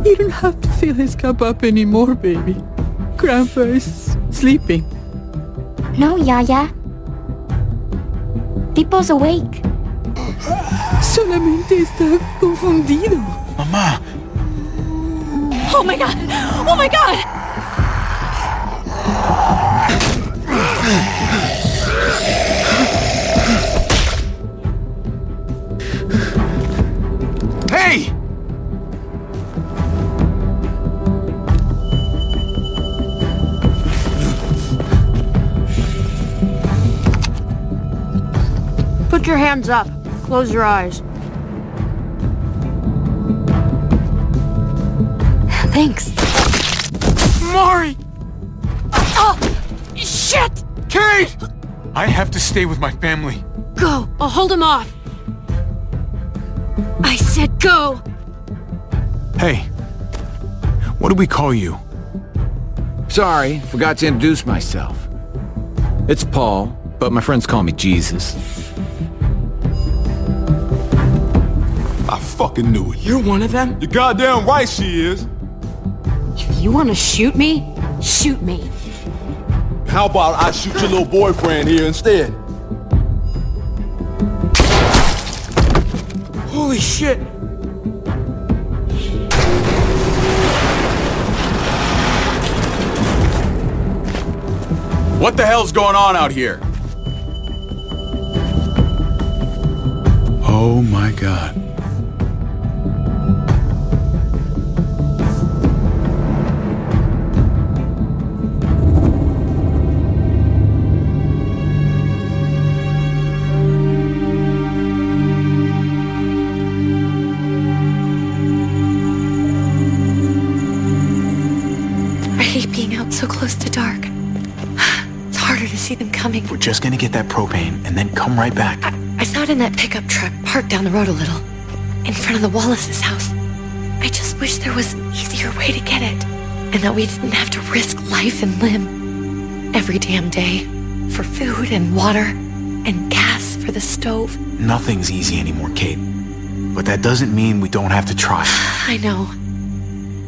You don't have to fill his cup up anymore, baby. Grandpa is sleeping. No, Yaya. Pipo's awake. Solamente está confundido. Mamá. Oh my god! Oh my god! Hey! Put your hands up. Close your eyes. Thanks. Mari! Oh! Shit! Kate! I have to stay with my family. Go! I'll hold him off! I said go! Hey. What do we call you? Sorry, forgot to introduce myself. It's Paul, but my friends call me Jesus. I fucking knew it. You're one of them? You're goddamn right she is. If you want to shoot me, shoot me. How about I shoot your little boyfriend here instead? Holy shit! What the hell's going on out here? Oh my god. I hate being out so close to dark. It's harder to see them coming. We're just gonna get that propane and then come right back. I saw it in that pickup truck parked down the road a little, in front of the Wallace's house. I just wish there was an easier way to get it, and that we didn't have to risk life and limb every damn day for food and water and gas for the stove. Nothing's easy anymore, Kate. But that doesn't mean we don't have to try. I know.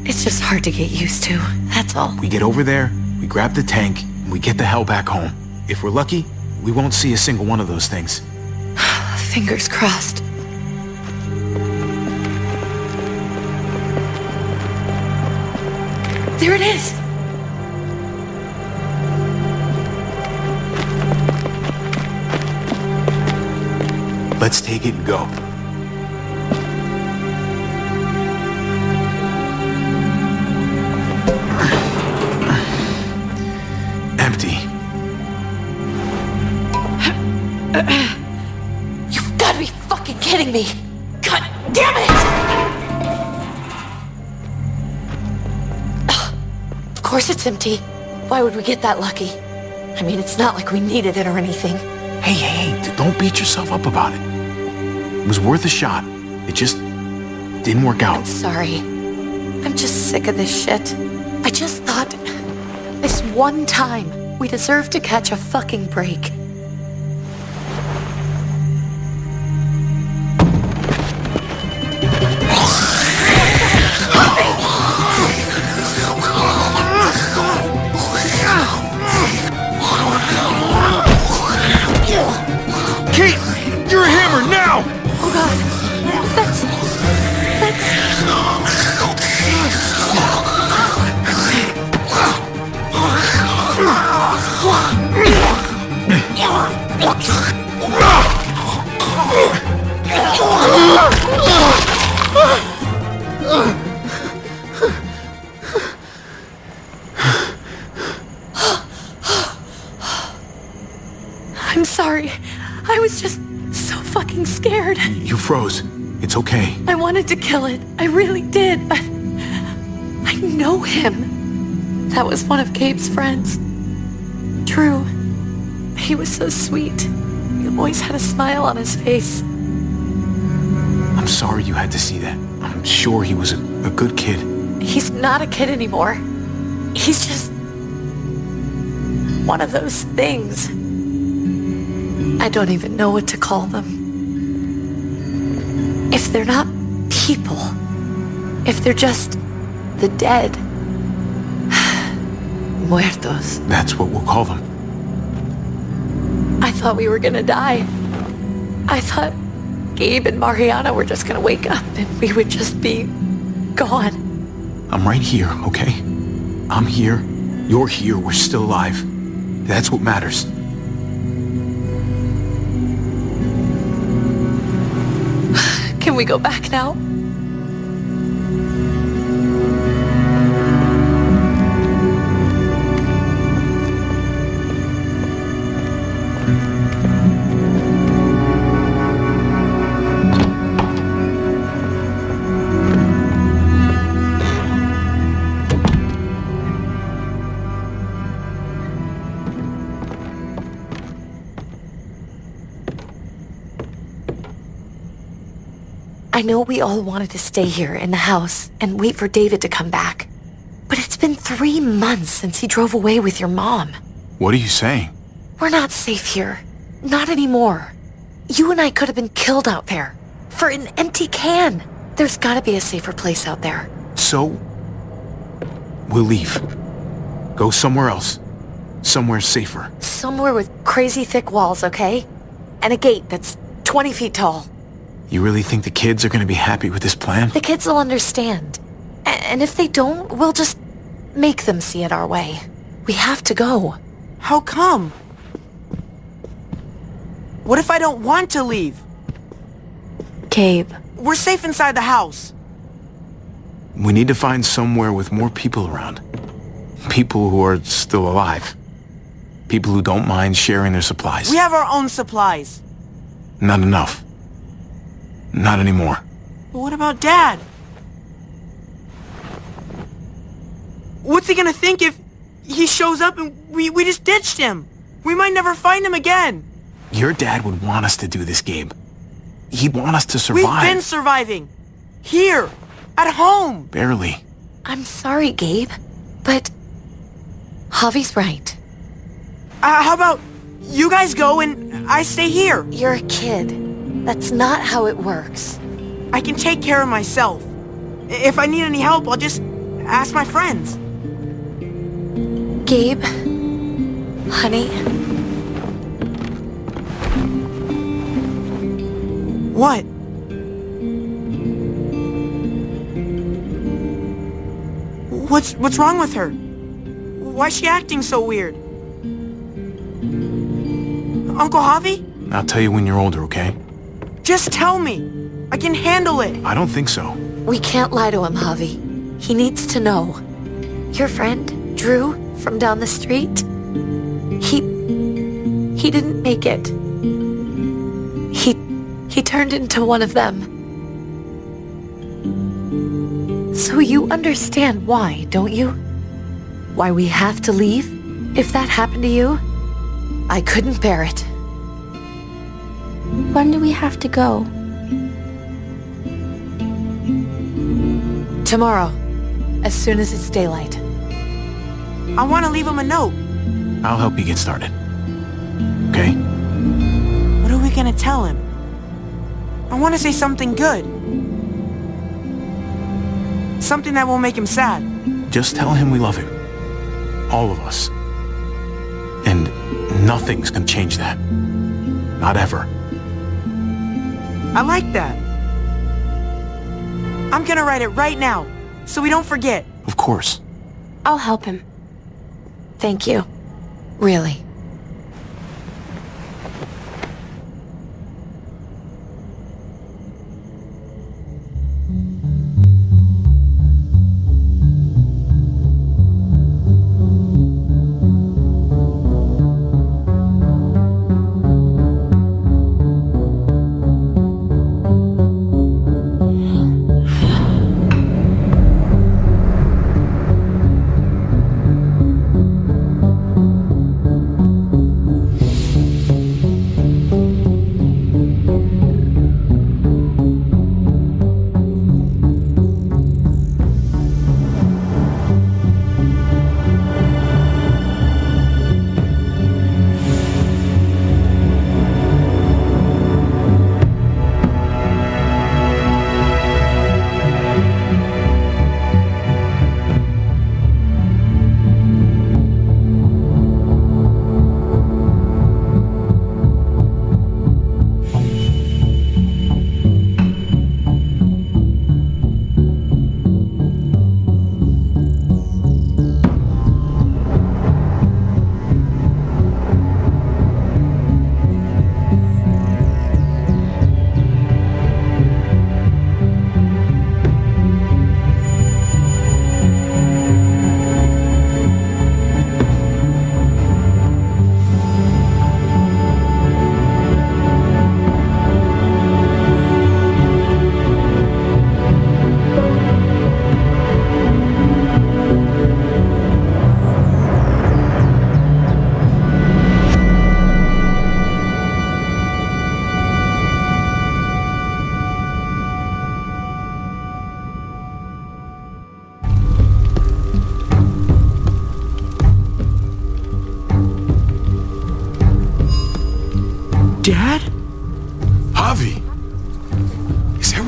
It's just hard to get used to, that's all. We get over there, we grab the tank, and we get the hell back home. If we're lucky, we won't see a single one of those things. Fingers crossed. There it is! Let's take it and go. Empty. You've got to be fucking kidding me! God damn it! Ugh, of course it's empty. Why would we get that lucky? I mean, it's not like we needed it or anything. Hey, don't beat yourself up about it. It was worth a shot. It just didn't work out. I'm sorry. I'm just sick of this shit. I just thought, this one time, we deserve to catch a fucking break. Kate! You're a hammer now! Oh god, that's... I'm sorry. I was just so fucking scared. You froze. It's okay. I wanted to kill it. I really did, but I know him. That was one of Gabe's friends. Drew. He was so sweet. He always had a smile on his face. I'm sorry you had to see that. I'm sure he was a good kid. He's not a kid anymore. He's just one of those things. I don't even know what to call them. If they're not people, if they're just The dead. Muertos. That's what we'll call them. I thought we were gonna die. I thought Gabe and Mariana were just gonna wake up and we would just be gone. I'm right here, okay? I'm here. You're here. We're still alive. That's what matters. Can we go back now? I know we all wanted to stay here in the house and wait for David to come back. But it's been 3 months since he drove away with your mom. What are you saying? We're not safe here. Not anymore. You and I could have been killed out there. For an empty can. There's gotta be a safer place out there. So, we'll leave. Go somewhere else. Somewhere safer. Somewhere with crazy thick walls, okay? And a gate that's 20 feet tall. You really think the kids are gonna be happy with this plan? The kids will understand. And if they don't, we'll just make them see it our way. We have to go. How come? What if I don't want to leave? Gabe. We're safe inside the house. We need to find somewhere with more people around. People who are still alive. People who don't mind sharing their supplies. We have our own supplies. Not enough. Not anymore. But what about Dad? What's he gonna think if he shows up and we just ditched him? We might never find him again. Your dad would want us to do this, Gabe. He'd want us to survive. We've been surviving. Here. At home. Barely. I'm sorry, Gabe. But Javi's right. How about you guys go and I stay here? You're a kid. That's not how it works. I can take care of myself. If I need any help, I'll just ask my friends. Gabe, honey, What? What's wrong with her? Why's she acting so weird? Uncle Javi? I'll tell you when you're older, okay? Just tell me. I can handle it. I don't think so. we can't lie to him, Javi. He needs to know. Your friend, Drew, from down the street, he didn't make it. He turned into one of them. So you understand why, don't you? Why we have to leave? If that happened to you, I couldn't bear it. When do we have to go? Tomorrow, as soon as it's daylight. I want to leave him a note. I'll help you get started. Okay? What are we gonna tell him? I want to say something good. Something that won't make him sad. Just tell him we love him. All of us. And nothing's gonna change that. Not ever. I like that. I'm gonna write it right now, so we don't forget. Of course. I'll help him. Thank you. Really.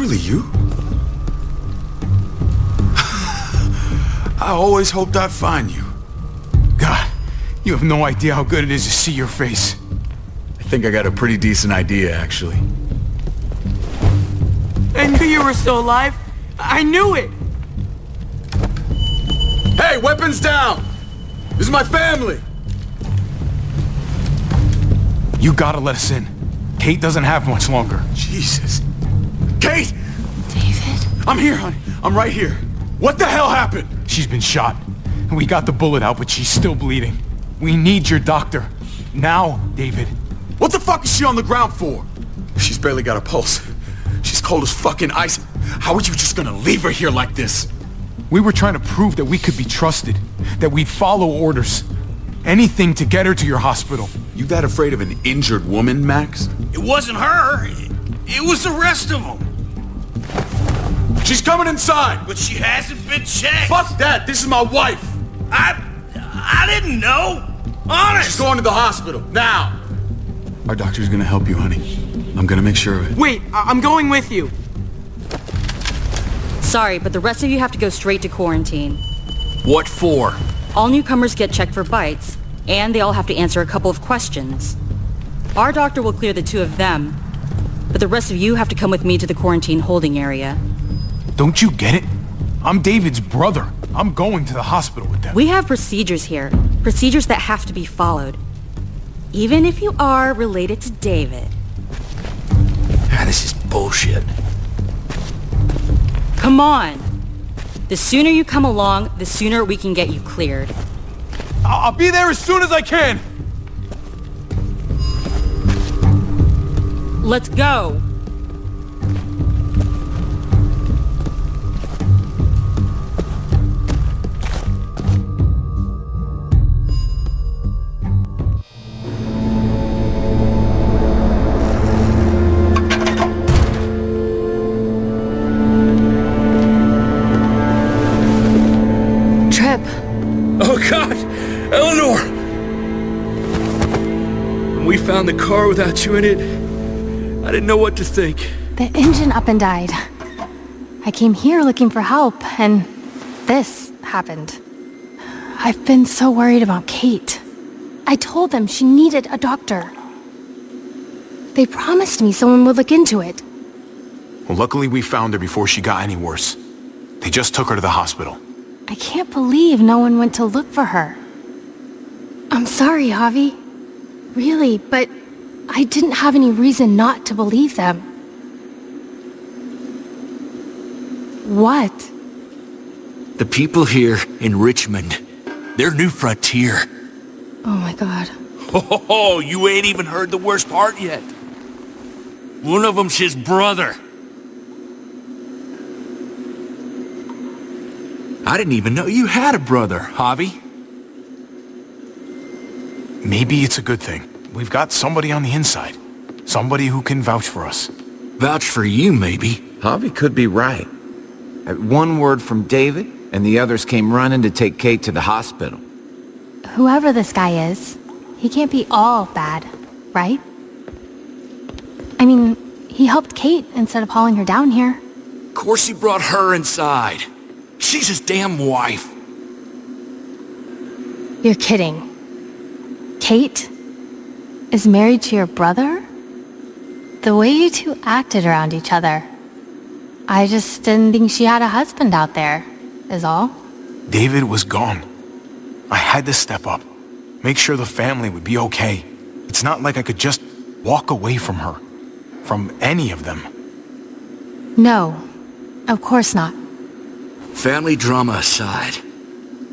really you? I always hoped I'd find you. God, you have no idea how good it is to see your face. I think I got a pretty decent idea, actually. I knew you were still alive. I knew it. Hey, weapons down! This is my family! You gotta let us in. Kate doesn't have much longer. Jesus. Kate! David? I'm here, honey. I'm right here. What the hell happened? She's been shot. We got the bullet out, but she's still bleeding. We need your doctor. Now, David. What the fuck is she on the ground for? She's barely got a pulse. She's cold as fucking ice. How are you just gonna leave her here like this? We were trying to prove that we could be trusted, that we'd follow orders. Anything to get her to your hospital. You that afraid of an injured woman, Max? It wasn't her. It was the rest of them. She's coming inside! But she hasn't been checked. Fuck that! This is my wife! I didn't know. Honest. She's going to the hospital, now! Our doctor's gonna help you, honey. I'm gonna make sure of it. Wait, I'm going with you. Sorry, but the rest of you have to go straight to quarantine. What for? All newcomers get checked for bites, and they all have to answer a couple of questions. Our doctor will clear the two of them, but the rest of you have to come with me to the quarantine holding area. Don't you get it? I'm David's brother. I'm going to the hospital with them. We have procedures here, procedures that have to be followed. Even if you are related to David. This is bullshit. Come on. The sooner you come along, the sooner we can get you cleared. I'll be there as soon as I can. Let's go. Oh, God! Eleanor! When we found the car without you in it, I didn't know what to think. The engine up and died. I came here looking for help, and this happened. I've been so worried about Kate. I told them she needed a doctor. They promised me someone would look into it. Well, luckily we found her before she got any worse. They just took her to the hospital. I can't believe no one went to look for her. I'm sorry, Javi. Really, but I didn't have any reason not to believe them. What? The people here in Richmond, they're New Frontier. Oh my God. Oh, you ain't even heard the worst part yet. One of them's his brother. I didn't even know you had a brother, Javi. Maybe it's a good thing. We've got somebody on the inside. Somebody who can vouch for us. Vouch for you, maybe. Javi could be right. At one word from David, and the others came running to take Kate to the hospital. Whoever this guy is, he can't be all bad, right? I mean, he helped Kate instead of hauling her down here. Of course he brought her inside. She's his damn wife. You're kidding. Kate is married to your brother? The way you two acted around each other. I just didn't think she had a husband out there, is all. David was gone. I had to step up. Make sure the family would be okay. It's not like I could just walk away from her. From any of them. No, of course not. Family drama aside,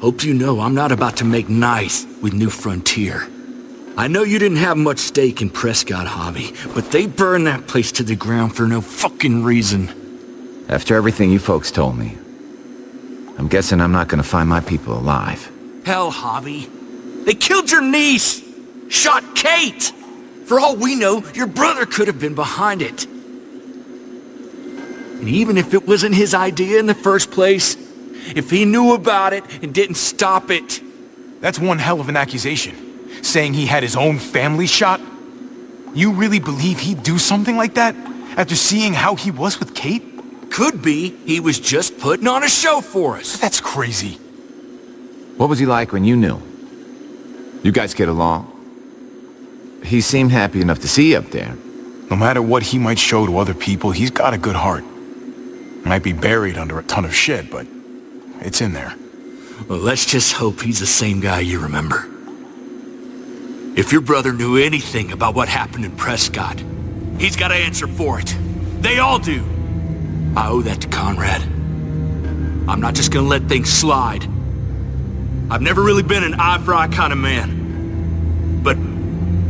hope you know I'm not about to make nice with New Frontier. I know you didn't have much stake in Prescott, Javi, but they burned that place to the ground for no fucking reason. After everything you folks told me, I'm guessing I'm not gonna find my people alive. Hell, Javi. They killed your niece! Shot Kate! For all we know, your brother could have been behind it. And even if it wasn't his idea in the first place, if he knew about it and didn't stop it... That's one hell of an accusation. Saying he had his own family shot? You really believe he'd do something like that? After seeing how he was with Kate? Could be he was just putting on a show for us. That's crazy. What was he like when you knew? You guys get along? He seemed happy enough to see you up there. No matter what he might show to other people, he's got a good heart. Might be buried under a ton of shit, but it's in there. Well, let's just hope he's the same guy you remember. If your brother knew anything about what happened in Prescott, he's got to answer for it. They all do. I owe that to Conrad. I'm not just gonna let things slide. I've never really been an eye-for-eye kind of man. But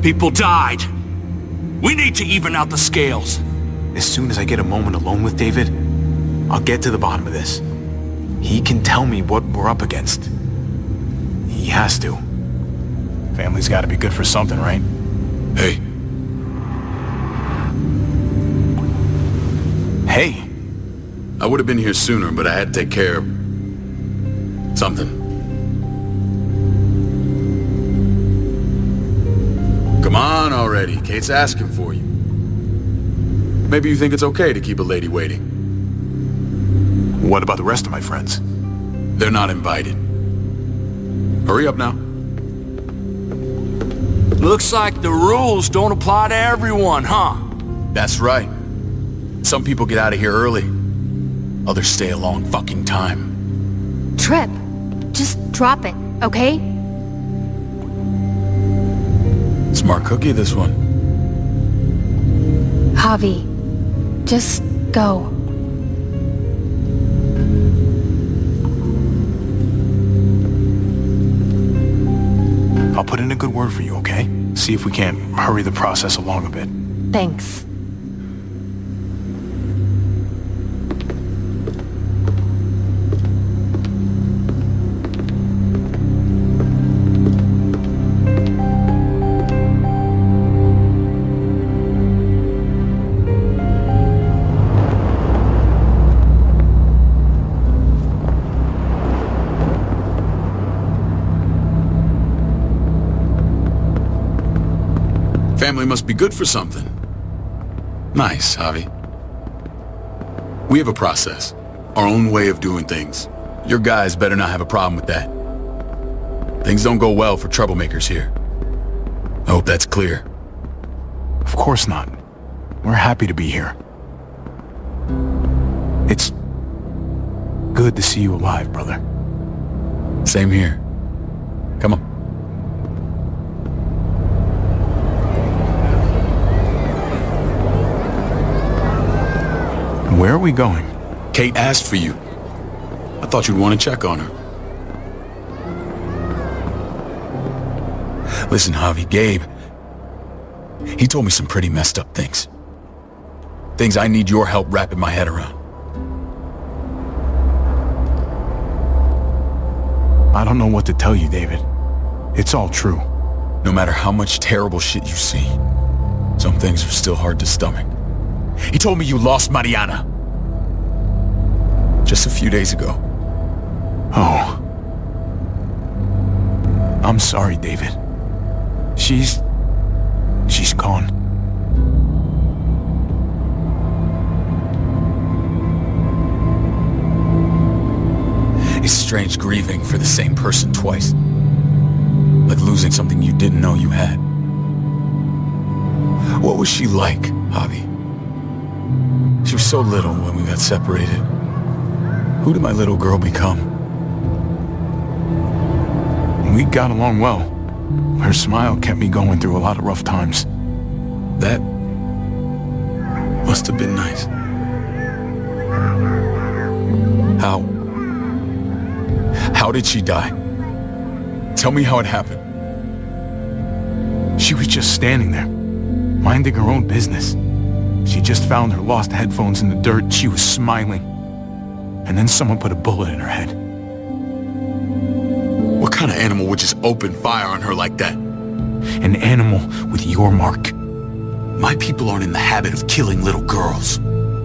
people died. We need to even out the scales. As soon as I get a moment alone with David, I'll get to the bottom of this. He can tell me what we're up against. He has to. Family's gotta be good for something, right? Hey. Hey! I would have been here sooner, but I had to take care of something. Come on already. Kate's asking for you. Maybe you think it's okay to keep a lady waiting. What about the rest of my friends? They're not invited. Hurry up now. Looks like the rules don't apply to everyone, huh? That's right. Some people get out of here early. Others stay a long fucking time. Trip, just drop it, okay? Smart cookie, this one. Javi, just go. I'll put in a good word for you, okay? See if we can't hurry the process along a bit. Thanks. Family must be good for something. Nice, Javi. We have a process. Our own way of doing things. Your guys better not have a problem with that. Things don't go well for troublemakers here. I hope that's clear. Of course not. We're happy to be here. It's good to see you alive, brother. Same here. Come on. Where are we going? Kate asked for you. I thought you'd want to check on her. Listen, Javi, Gabe, he told me some pretty messed up things. Things I need your help wrapping my head around. I don't know what to tell you, David. It's all true. No matter how much terrible shit you see, some things are still hard to stomach. He told me you lost Mariana. Just a few days ago. Oh. I'm sorry, David. She's gone. It's strange grieving for the same person twice. Like losing something you didn't know you had. What was she like, Javi? She was so little when we got separated. Who did my little girl become? We got along well. Her smile kept me going through a lot of rough times. That must have been nice. How did she die? Tell me how it happened. She was just standing there, minding her own business. She just found her lost headphones in the dirt and she was smiling. And then someone put a bullet in her head. What kind of animal would just open fire on her like that? An animal with your mark. My people aren't in the habit of killing little girls.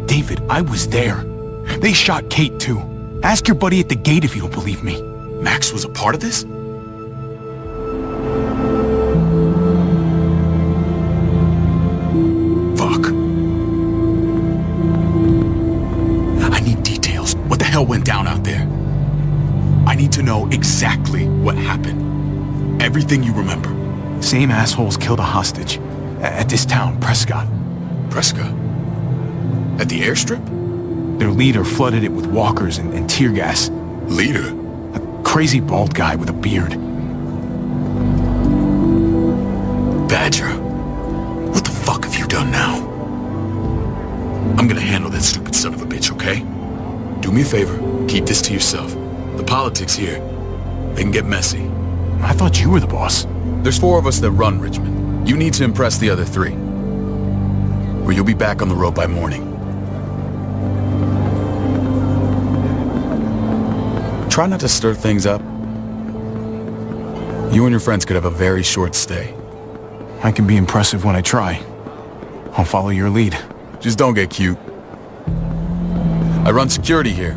David, I was there. They shot Kate too. Ask your buddy at the gate if you don't believe me. Max was a part of this? Fuck. hell went down out there? I need to know exactly what happened. Everything you remember. Same assholes killed a hostage. At this town, Prescott. Prescott? At the airstrip? Their leader flooded it with walkers and tear gas. Leader? A crazy bald guy with a beard. Badger, what the fuck have you done now? I'm gonna handle that stupid son of a bitch, okay? Do me a favor, keep this to yourself. The politics here, they can get messy. I thought you were the boss. There's 4 of us that run Richmond. You need to impress the other 3. Or you'll be back on the road by morning. Try not to stir things up. You and your friends could have a very short stay. I can be impressive when I try. I'll follow your lead. Just don't get cute. I run security here,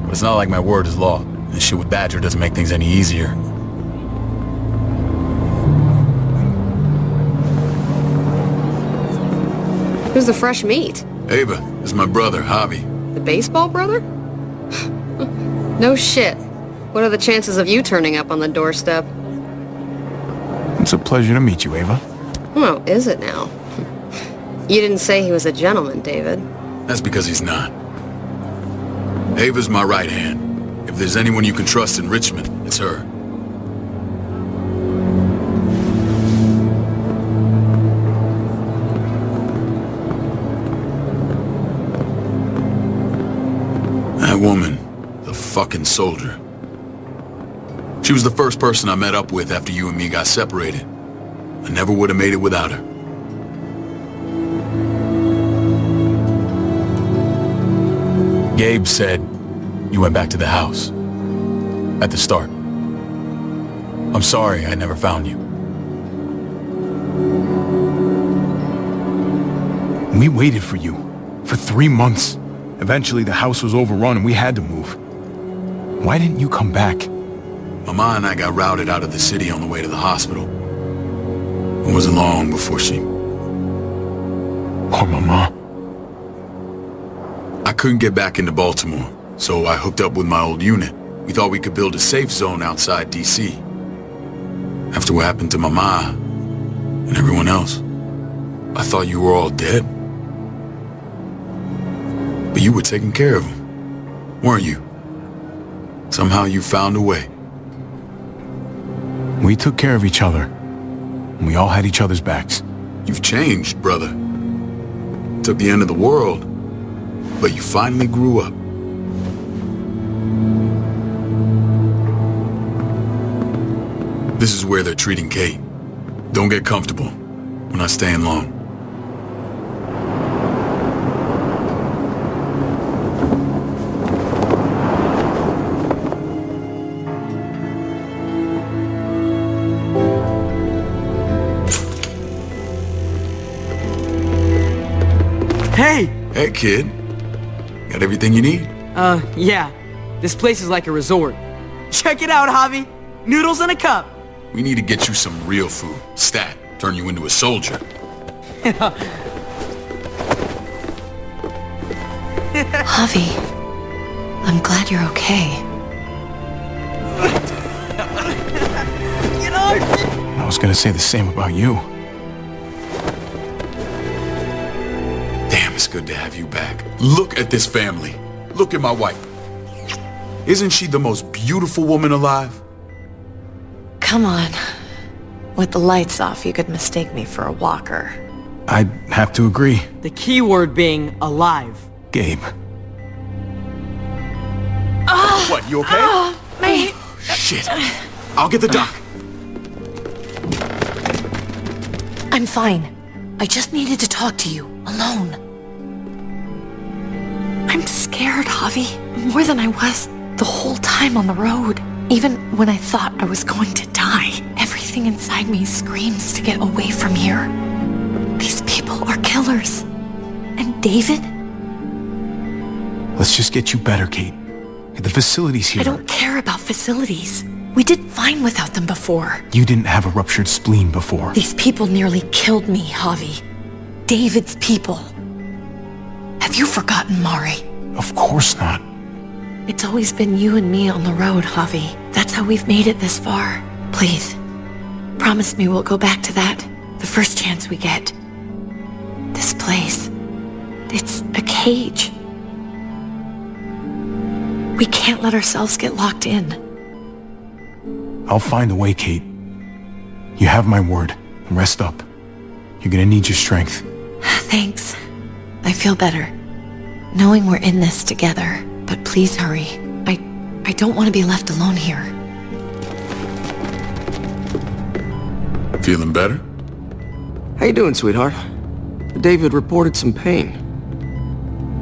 but it's not like my word is law. And shit with Badger doesn't make things any easier. Who's the fresh meat? Ava, this is my brother, Javi. The baseball brother? No shit. What are the chances of you turning up on the doorstep? It's a pleasure to meet you, Ava. Oh, is it now? You didn't say he was a gentleman, David. That's because he's not. Ava's my right hand. If there's anyone you can trust in Richmond, it's her. That woman, the fucking soldier. She was the first person I met up with after you and me got separated. I never would have made it without her. Gabe said you went back to the house. At the start. I'm sorry I never found you. We waited for you. For 3 months. Eventually the house was overrun and we had to move. Why didn't you come back? Mama and I got routed out of the city on the way to the hospital. It wasn't long before she... Poor Mama. I couldn't get back into Baltimore, so I hooked up with my old unit. We thought we could build a safe zone outside D.C. After what happened to Mama and everyone else, I thought you were all dead. But you were taking care of them, weren't you? Somehow you found a way. We took care of each other. And we all had each other's backs. You've changed, brother. Took the end of the world, but you finally grew up. This is where they're treating Kate. Don't get comfortable. We're not staying long. Hey! Hey, kid. Got everything you need? Yeah. This place is like a resort. Check it out, Javi. Noodles in a cup. We need to get you some real food. Stat. Turn you into a soldier. Javi, I'm glad you're okay. I was gonna say the same about you. Damn, it's good to have you back. Look at this family. Look at my wife. Isn't she the most beautiful woman alive? Come on. With the lights off, you could mistake me for a walker. I'd have to agree. The key word being alive. Gabe. What, you okay? Shit. I'll get the doc. I'm fine. I just needed to talk to you, alone. I'm scared, Javi. More than I was the whole time on the road. Even when I thought I was going to die, everything inside me screams to get away from here. These people are killers. And David? Let's just get you better, Kate. The facility's here. I don't care about facilities. We did fine without them before. You didn't have a ruptured spleen before. These people nearly killed me, Javi. David's people. Have you forgotten, Mari? Of course not. It's always been you and me on the road, Javi. That's how we've made it this far. Please, promise me we'll go back to that the first chance we get. This place, it's a cage. We can't let ourselves get locked in. I'll find a way, Kate. You have my word. Rest up. You're gonna need your strength. Thanks. I feel better. Knowing we're in this together. But please hurry. I don't want to be left alone here. Feeling better? How you doing, sweetheart? David reported some pain.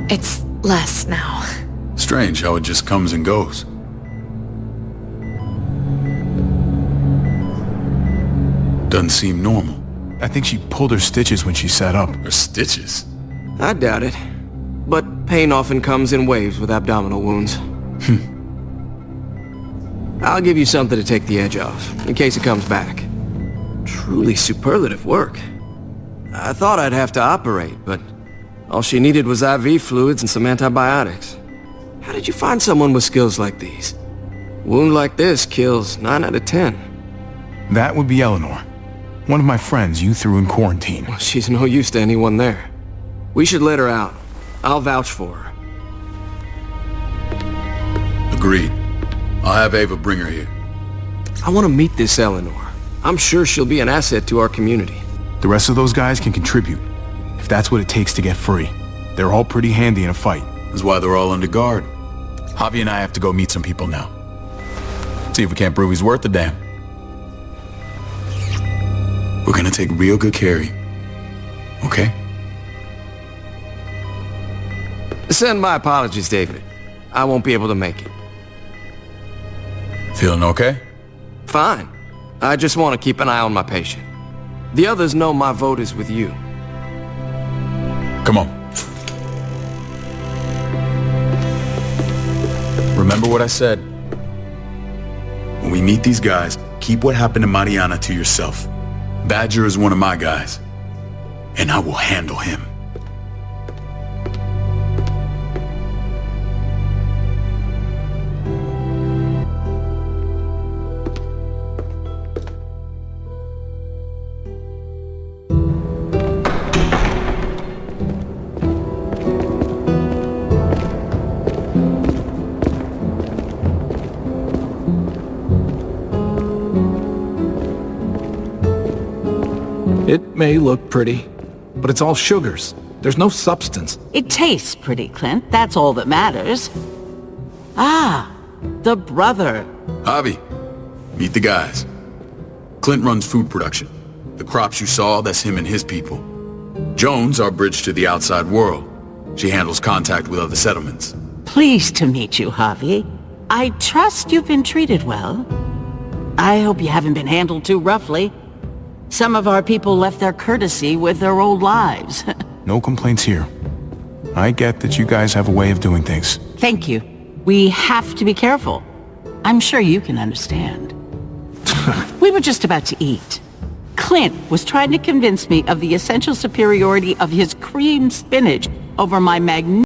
It's less now. Strange how it just comes and goes. Doesn't seem normal. I think she pulled her stitches when she sat up. Her stitches? I doubt it. But pain often comes in waves with abdominal wounds. I'll give you something to take the edge off, in case it comes back. Truly superlative work. I thought I'd have to operate, but all she needed was IV fluids and some antibiotics. How did you find someone with skills like these? Wound like this kills 9 out of 10. That would be Eleanor. One of my friends you threw in quarantine. Well, she's no use to anyone there. We should let her out. I'll vouch for her. Agreed. I'll have Ava bring her here. I want to meet this Eleanor. I'm sure she'll be an asset to our community. The rest of those guys can contribute, if that's what it takes to get free. They're all pretty handy in a fight. That's why they're all under guard. Javi and I have to go meet some people now. See if we can't prove he's worth the damn. We're gonna take real good care of you. Okay? Send my apologies, David. I won't be able to make it. Feeling okay? Fine. I just want to keep an eye on my patient. The others know my vote is with you. Come on. Remember what I said. When we meet these guys, keep what happened to Mariana to yourself. Badger is one of my guys, and I will handle him. It may look pretty, but it's all sugars. There's no substance. It tastes pretty, Clint. That's all that matters. Ah, the brother. Javi, meet the guys. Clint runs food production. The crops you saw, that's him and his people. Jones, our bridge to the outside world. She handles contact with other settlements. Pleased to meet you, Javi. I trust you've been treated well. I hope you haven't been handled too roughly. Some of our people left their courtesy with their old lives. No complaints here. I get that you guys have a way of doing things. Thank you. We have to be careful. I'm sure you can understand. We were just about to eat. Clint was trying to convince me of the essential superiority of his creamed spinach over my magnificent